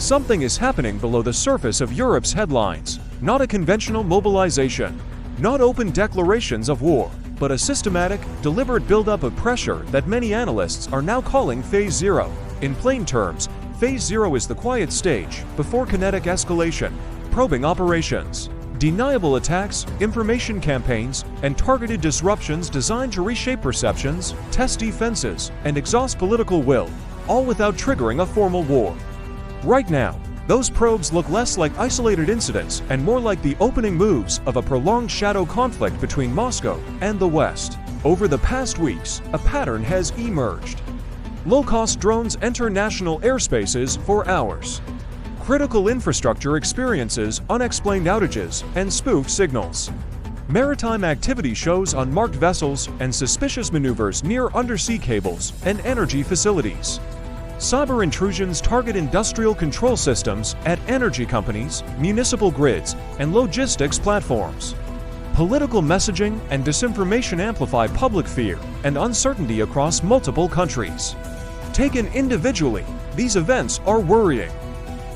Something is happening below the surface of Europe's headlines. Not a conventional mobilization, not open declarations of war, but a systematic, deliberate buildup of pressure that many analysts are now calling Phase Zero. In plain terms, Phase Zero is the quiet stage before kinetic escalation, probing operations, deniable attacks, information campaigns, and targeted disruptions designed to reshape perceptions, test defenses, and exhaust political will, all without triggering a formal war. Right now, those probes look less like isolated incidents and more like the opening moves of a prolonged shadow conflict between Moscow and the West. Over the past weeks, a pattern has emerged. Low-cost drones enter national airspaces for hours. Critical infrastructure experiences unexplained outages and spoofed signals. Maritime activity shows unmarked vessels and suspicious maneuvers near undersea cables and energy facilities. Cyber intrusions target industrial control systems at energy companies, municipal grids, and logistics platforms. Political messaging and disinformation amplify public fear and uncertainty across multiple countries. Taken individually, these events are worrying.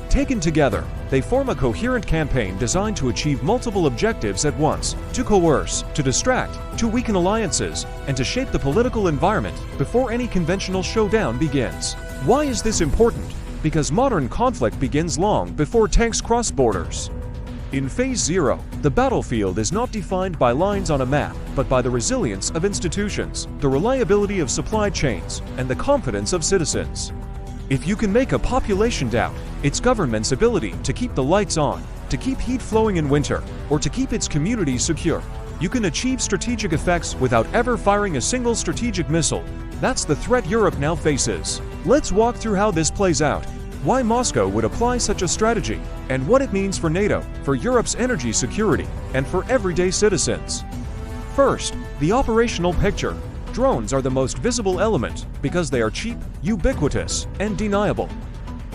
Taken together, they form a coherent campaign designed to achieve multiple objectives at once: to coerce, to distract, to weaken alliances, and to shape the political environment before any conventional showdown begins. Why is this important? Because modern conflict begins long before tanks cross borders. In Phase Zero, the battlefield is not defined by lines on a map, but by the resilience of institutions, the reliability of supply chains, and the confidence of citizens. If you can make a population doubt its government's ability to keep the lights on, to keep heat flowing in winter, or to keep its communities secure, you can achieve strategic effects without ever firing a single strategic missile. That's the threat Europe now faces. Let's walk through how this plays out, why Moscow would apply such a strategy, and what it means for NATO, for Europe's energy security, and for everyday citizens. First, the operational picture. Drones are the most visible element because they are cheap, ubiquitous, and deniable.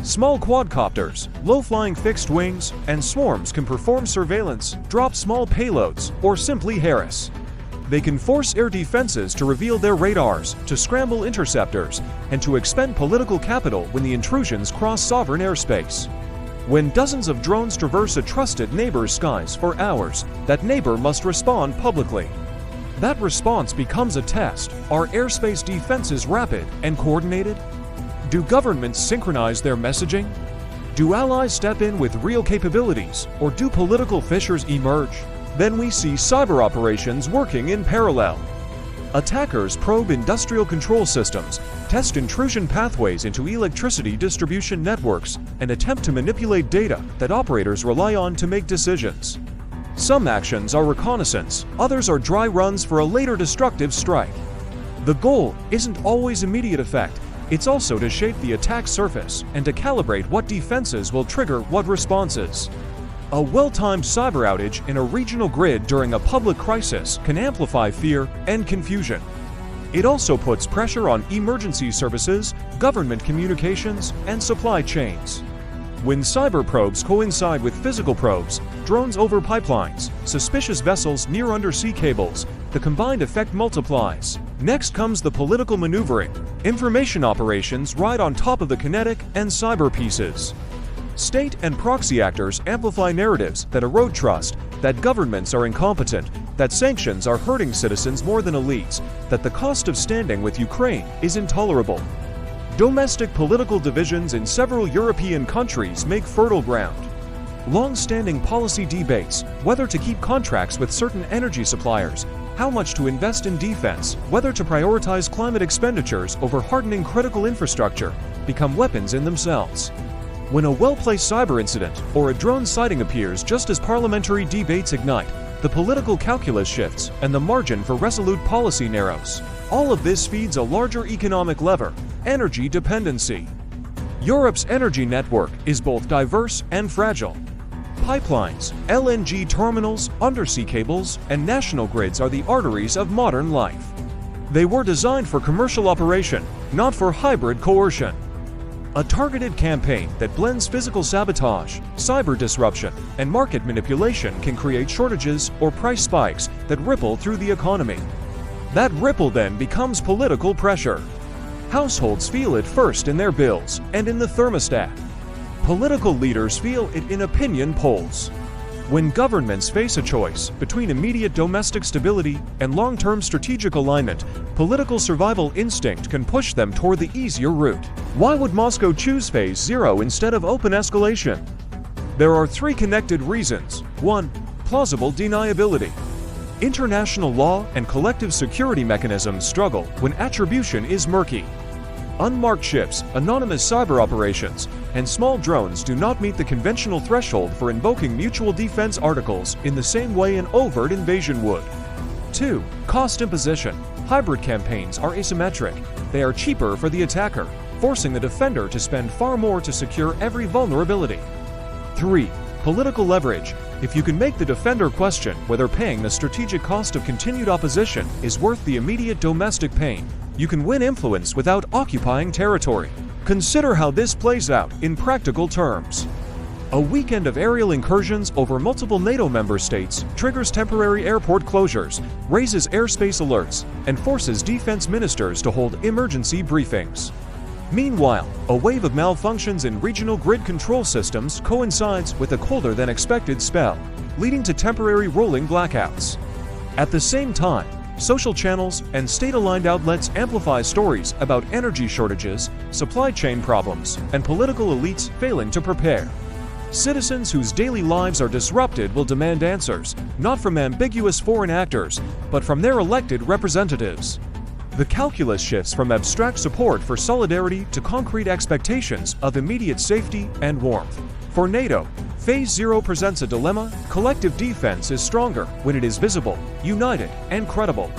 Small quadcopters, low-flying fixed wings, and swarms can perform surveillance, drop small payloads, or simply harass. They can force air defenses to reveal their radars, to scramble interceptors, and to expend political capital when the intrusions cross sovereign airspace. When dozens of drones traverse a trusted neighbor's skies for hours, that neighbor must respond publicly. That response becomes a test. Are airspace defenses rapid and coordinated? Do governments synchronize their messaging? Do allies step in with real capabilities, or do political fissures emerge? Then we see cyber operations working in parallel. Attackers probe industrial control systems, test intrusion pathways into electricity distribution networks, and attempt to manipulate data that operators rely on to make decisions. Some actions are reconnaissance, others are dry runs for a later destructive strike. The goal isn't always immediate effect, it's also to shape the attack surface and to calibrate what defenses will trigger what responses. A well-timed cyber outage in a regional grid during a public crisis can amplify fear and confusion. It also puts pressure on emergency services, government communications, and supply chains. When cyber probes coincide with physical probes, drones over pipelines, suspicious vessels near undersea cables, the combined effect multiplies. Next comes the political maneuvering. Information operations ride on top of the kinetic and cyber pieces. State and proxy actors amplify narratives that erode trust, that governments are incompetent, that sanctions are hurting citizens more than elites, that the cost of standing with Ukraine is intolerable. Domestic political divisions in several European countries make fertile ground. Long-standing policy debates, whether to keep contracts with certain energy suppliers, how much to invest in defense, whether to prioritize climate expenditures over hardening critical infrastructure, become weapons in themselves. When a well-placed cyber incident or a drone sighting appears just as parliamentary debates ignite, the political calculus shifts and the margin for resolute policy narrows. All of this feeds a larger economic lever: energy dependency. Europe's energy network is both diverse and fragile. Pipelines, LNG terminals, undersea cables, and national grids are the arteries of modern life. They were designed for commercial operation, not for hybrid coercion. A targeted campaign that blends physical sabotage, cyber disruption, and market manipulation can create shortages or price spikes that ripple through the economy. That ripple then becomes political pressure. Households feel it first in their bills and in the thermostat. Political leaders feel it in opinion polls. When governments face a choice between immediate domestic stability and long-term strategic alignment, political survival instinct can push them toward the easier route. Why would Moscow choose Phase 0 instead of open escalation? There are three connected reasons. 1. Plausible deniability. International law and collective security mechanisms struggle when attribution is murky. Unmarked ships, anonymous cyber operations, and small drones do not meet the conventional threshold for invoking mutual defense articles in the same way an overt invasion would. 2. Cost imposition. Hybrid campaigns are asymmetric. They are cheaper for the attacker, forcing the defender to spend far more to secure every vulnerability. 3. Political leverage. If you can make the defender question whether paying the strategic cost of continued opposition is worth the immediate domestic pain, you can win influence without occupying territory. Consider how this plays out in practical terms. A weekend of aerial incursions over multiple NATO member states triggers temporary airport closures, raises airspace alerts, and forces defense ministers to hold emergency briefings. Meanwhile, a wave of malfunctions in regional grid control systems coincides with a colder-than-expected spell, leading to temporary rolling blackouts. At the same time, social channels and state-aligned outlets amplify stories about energy shortages, supply chain problems, and political elites failing to prepare. Citizens whose daily lives are disrupted will demand answers, not from ambiguous foreign actors, but from their elected representatives. The calculus shifts from abstract support for solidarity to concrete expectations of immediate safety and warmth. For NATO, Phase 0 presents a dilemma. Collective defense is stronger when it is visible, united, and credible.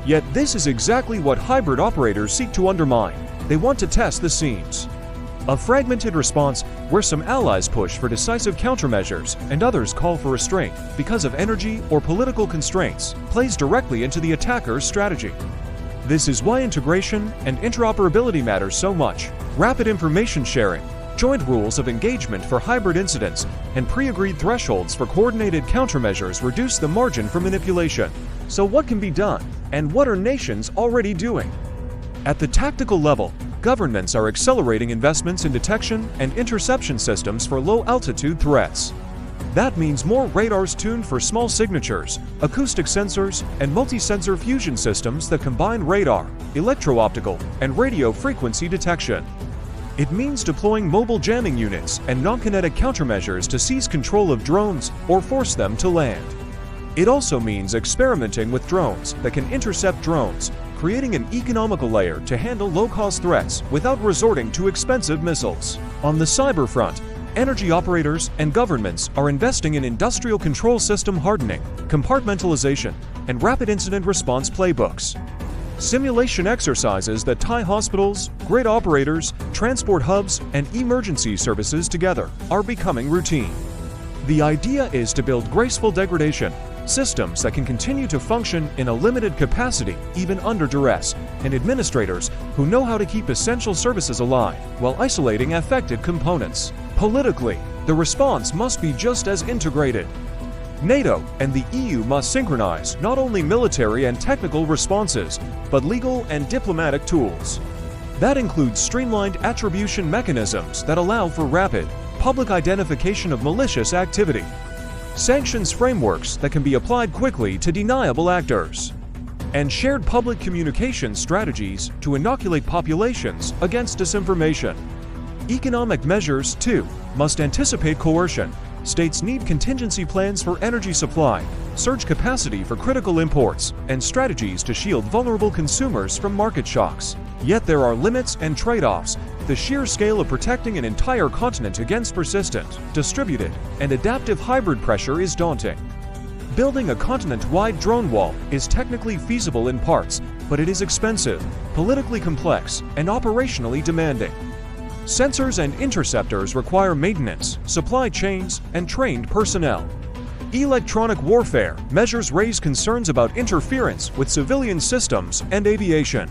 Yet this is exactly what hybrid operators seek to undermine. They want to test the seams. A fragmented response where some allies push for decisive countermeasures and others call for restraint because of energy or political constraints plays directly into the attacker's strategy. This is why integration and interoperability matter so much. Rapid information sharing, joint rules of engagement for hybrid incidents, and pre-agreed thresholds for coordinated countermeasures reduce the margin for manipulation. So what can be done, and what are nations already doing? At the tactical level, governments are accelerating investments in detection and interception systems for low-altitude threats. That means more radars tuned for small signatures, acoustic sensors, and multi-sensor fusion systems that combine radar, electro-optical, and radio frequency detection. It means deploying mobile jamming units and non-kinetic countermeasures to seize control of drones or force them to land. It also means experimenting with drones that can intercept drones, creating an economical layer to handle low-cost threats without resorting to expensive missiles. On the cyber front, energy operators and governments are investing in industrial control system hardening, compartmentalization, and rapid incident response playbooks. Simulation exercises that tie hospitals, grid operators, transport hubs, and emergency services together are becoming routine. The idea is to build graceful degradation, systems that can continue to function in a limited capacity even under duress, and administrators who know how to keep essential services alive while isolating affected components. Politically, the response must be just as integrated. NATO and the EU must synchronize not only military and technical responses, but legal and diplomatic tools. That includes streamlined attribution mechanisms that allow for rapid, public identification of malicious activity, sanctions frameworks that can be applied quickly to deniable actors, and shared public communication strategies to inoculate populations against disinformation. Economic measures, too, must anticipate coercion. States need contingency plans for energy supply, surge capacity for critical imports, and strategies to shield vulnerable consumers from market shocks. Yet there are limits and trade-offs. The sheer scale of protecting an entire continent against persistent, distributed, and adaptive hybrid pressure is daunting. Building a continent-wide drone wall is technically feasible in parts, but it is expensive, politically complex, and operationally demanding. Sensors and interceptors require maintenance, supply chains, and trained personnel. Electronic warfare measures raise concerns about interference with civilian systems and aviation.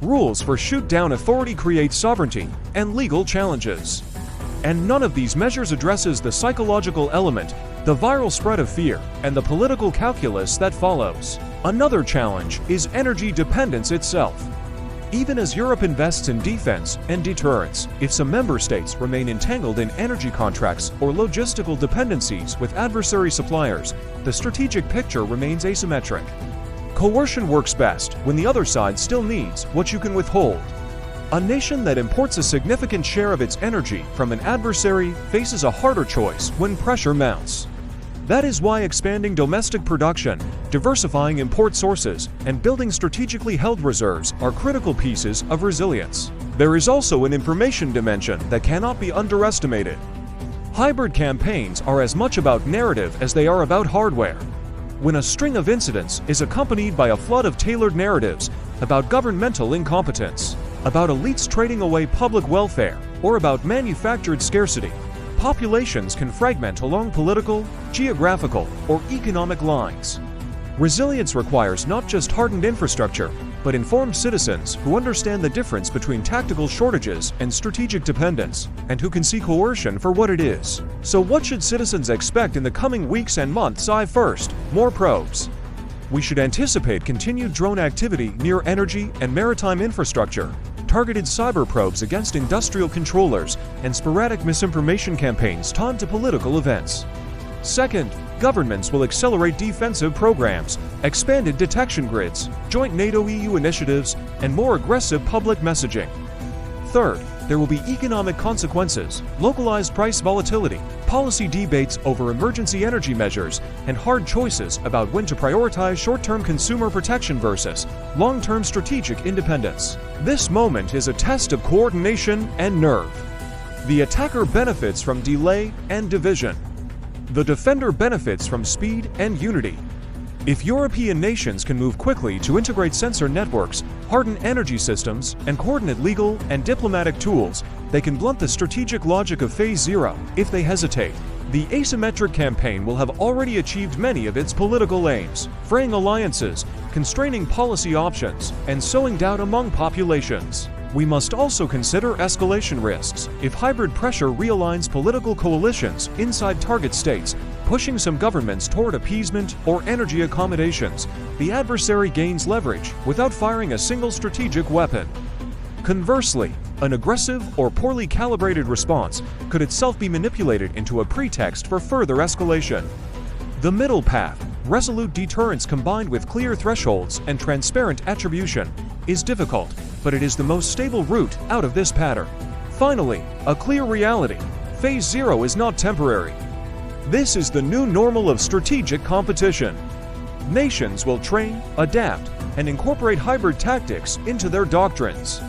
Rules for shoot-down authority create sovereignty and legal challenges. And none of these measures addresses the psychological element, the viral spread of fear, and the political calculus that follows. Another challenge is energy dependence itself. Even as Europe invests in defense and deterrence, if some member states remain entangled in energy contracts or logistical dependencies with adversary suppliers, the strategic picture remains asymmetric. Coercion works best when the other side still needs what you can withhold. A nation that imports a significant share of its energy from an adversary faces a harder choice when pressure mounts. That is why expanding domestic production, diversifying import sources, and building strategically held reserves are critical pieces of resilience. There is also an information dimension that cannot be underestimated. Hybrid campaigns are as much about narrative as they are about hardware. When a string of incidents is accompanied by a flood of tailored narratives about governmental incompetence, about elites trading away public welfare, or about manufactured scarcity, populations can fragment along political, geographical, or economic lines. Resilience requires not just hardened infrastructure, but informed citizens who understand the difference between tactical shortages and strategic dependence, and who can see coercion for what it is. So what should citizens expect in the coming weeks and months? First, more probes. We should anticipate continued drone activity near energy and maritime infrastructure, targeted cyber probes against industrial controllers, and sporadic misinformation campaigns tied to political events. Second, governments will accelerate defensive programs, expanded detection grids, joint NATO-EU initiatives, and more aggressive public messaging. Third, there will be economic consequences, localized price volatility, policy debates over emergency energy measures, and hard choices about when to prioritize short-term consumer protection versus long-term strategic independence. This moment is a test of coordination and nerve. The attacker benefits from delay and division. The defender benefits from speed and unity. If European nations can move quickly to integrate sensor networks, harden energy systems, and coordinate legal and diplomatic tools, they can blunt the strategic logic of Phase Zero. If they hesitate, the asymmetric campaign will have already achieved many of its political aims, fraying alliances, constraining policy options, and sowing doubt among populations. We must also consider escalation risks. If hybrid pressure realigns political coalitions inside target states, pushing some governments toward appeasement or energy accommodations, the adversary gains leverage without firing a single strategic weapon. Conversely, an aggressive or poorly calibrated response could itself be manipulated into a pretext for further escalation. The middle path, resolute deterrence combined with clear thresholds and transparent attribution, is difficult, but it is the most stable route out of this pattern. Finally, a clear reality: Phase Zero is not temporary. This is the new normal of strategic competition. Nations will train, adapt, and incorporate hybrid tactics into their doctrines.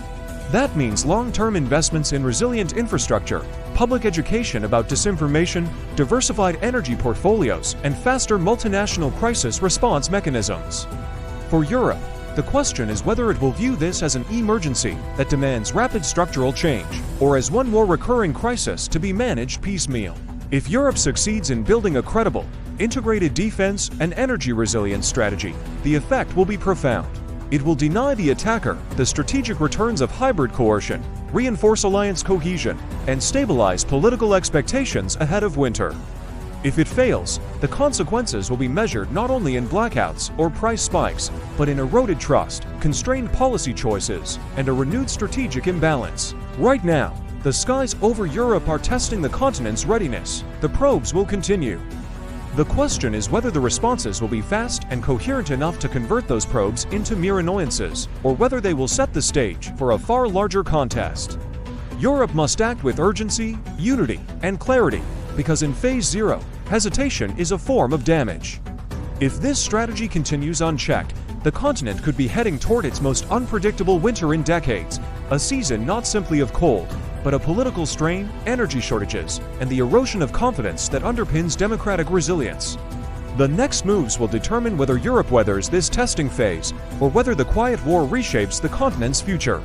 That means long-term investments in resilient infrastructure, public education about disinformation, diversified energy portfolios, and faster multinational crisis response mechanisms. For Europe, the question is whether it will view this as an emergency that demands rapid structural change, or as one more recurring crisis to be managed piecemeal. If Europe succeeds in building a credible, integrated defense and energy resilience strategy, the effect will be profound. It will deny the attacker the strategic returns of hybrid coercion, reinforce alliance cohesion, and stabilize political expectations ahead of winter. If it fails, the consequences will be measured not only in blackouts or price spikes, but in eroded trust, constrained policy choices, and a renewed strategic imbalance. Right now, the skies over Europe are testing the continent's readiness. The probes will continue. The question is whether the responses will be fast and coherent enough to convert those probes into mere annoyances, or whether they will set the stage for a far larger contest. Europe must act with urgency, unity, and clarity, because in Phase Zero, hesitation is a form of damage. If this strategy continues unchecked, the continent could be heading toward its most unpredictable winter in decades, a season not simply of cold, but of political strain, energy shortages, and the erosion of confidence that underpins democratic resilience. The next moves will determine whether Europe weathers this testing phase, or whether the quiet war reshapes the continent's future.